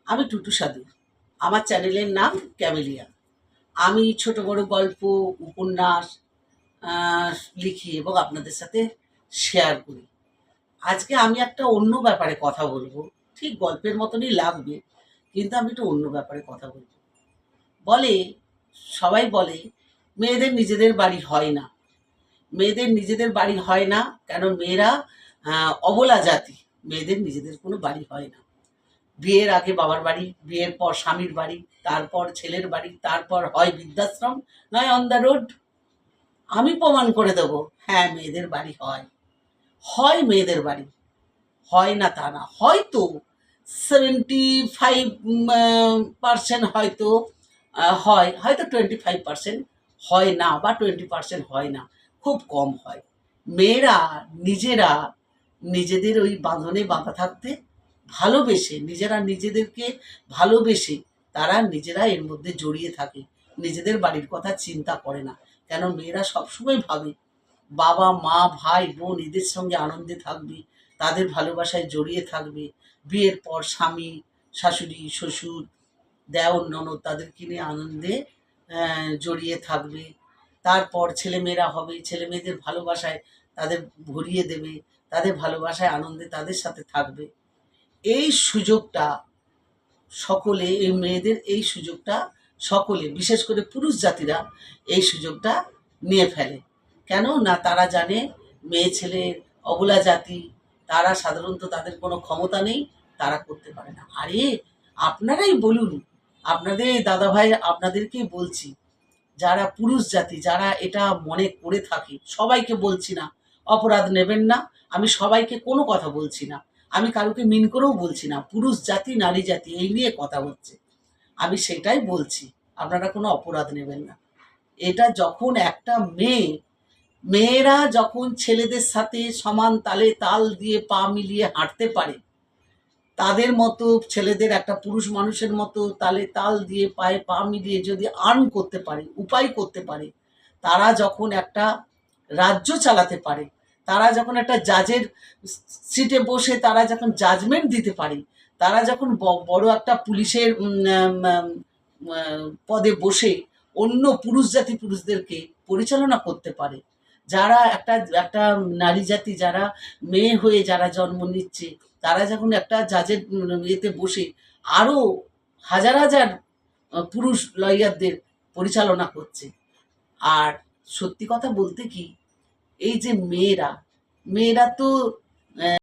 আমি টুটু সাধু। আমার চ্যানেলের নাম ক্যামেলিয়া। আমি ছোট বড় গল্প, উপন্যাস আহ, লিখি এবং আপনাদের সাথে শেয়ার করি। আজকে আমি একটা অন্য ব্যাপারে কথা বলবো। ঠিক গল্পের মতনই লাগবে, কিন্তু আমি একটু অন্য ব্যাপারে কথা বলবো। বলে, সবাই বলে মেয়েদের নিজেদের বাড়ি হয় না। মেয়েদের নিজেদের বাড়ি হয় না কেন? মেয়েরা অবলা জাতি। মেয়েদের নিজেদের কোনো বাড়ি হয় না। বিয়ের আগে বাবার বাড়ি, বিয়ের পর স্বামীর বাড়ি, তারপর ছেলের বাড়ি, তারপর হয় বৃদ্ধাশ্রম, নয় অন দ্য রোড। আমি প্রমাণ করে দেবো, হ্যাঁ মেয়েদের বাড়ি হয়। হয় মেয়েদের বাড়ি, হয় না তা না, হয়তো 75% হয়তো হয়, হয়তো 25% হয় না, বা 20% হয় না, খুব কম হয়। মেয়েরা নিজেরা নিজেদের ওই বাঁধনে বাঁধা থাকতে ভালোবেসে, নিজেরা নিজেদেরকে ভালোবেসে তারা নিজেরা এর মধ্যে জড়িয়ে থাকে। নিজেদের বাড়ির কথা চিন্তা করে না। কেন? মেয়েরা সবসময় ভাবে বাবা মা ভাই বোন এদের সঙ্গে আনন্দে থাকবে, তাদের ভালোবাসায় জড়িয়ে থাকবে। বিয়ের পর স্বামী শাশুড়ি শ্বশুর দেওর ননদ তাদেরকে নিয়ে আনন্দে জড়িয়ে থাকবে। তারপর ছেলেমেয়েরা হবে, ছেলে মেয়েদের ভালোবাসায় তাদের ভরিয়ে দেবে, তাদের ভালোবাসায় আনন্দে তাদের সাথে থাকবে। এই সুযোগটা সকলে, এই মেয়েদের এই সুযোগটা সকলে, বিশেষ করে পুরুষ জাতিরা এই সুযোগটা নিয়ে ফেলে। কেন না? তারা জানে মেয়ে ছেলে অবলা জাতি, তারা সাধারণত তাদের কোনো ক্ষমতা নেই, তারা করতে পারে না। আরে আপনারাই বলুন, আপনাদের দাদাভাই আপনাদেরকেই বলছি, যারা পুরুষ জাতি, যারা এটা মনে করে থাকে, সবাইকে বলছি না, অপরাধ নেবেন না। আমি সবাইকে কোনো কথা বলছি না, আমি কারোকে মিন করেও বলছি না। পুরুষ জাতি নারী জাতি এই নিয়ে কথা হচ্ছে, আমি সেটাই বলছি। আপনারা কোনো অপরাধ নেবেন না। এটা যখন একটা মেয়েরা যখন ছেলেদের সাথে সমান তালে তাল দিয়ে পা মিলিয়ে হাঁটতে পারে, তাদের মতো ছেলেদের একটা পুরুষ মানুষের মতো তালে তাল দিয়ে পায়ে পা মিলিয়ে যদি আর্ন করতে পারে, উপায় করতে পারে, তারা যখন একটা রাজ্য চালাতে পারে, তারা যখন একটা জাজের সিটে বসে তারা যখন জাজমেন্ট দিতে পারে, তারা যখন বড় একটা পুলিশের পদে বসে অন্য পুরুষ জাতি পুরুষদেরকে পরিচালনা করতে পারে, যারা একটা একটা নারী জাতি, যারা মেয়ে হয়ে যারা জন্ম নিচ্ছে, তারা যখন একটা জাজের ইয়েতে বসে আরও হাজার হাজার পুরুষ লয়ারদের পরিচালনা করছে। আর সত্যি কথা বলতে কি, এই যে মেয়েরা, মেয়েরা তো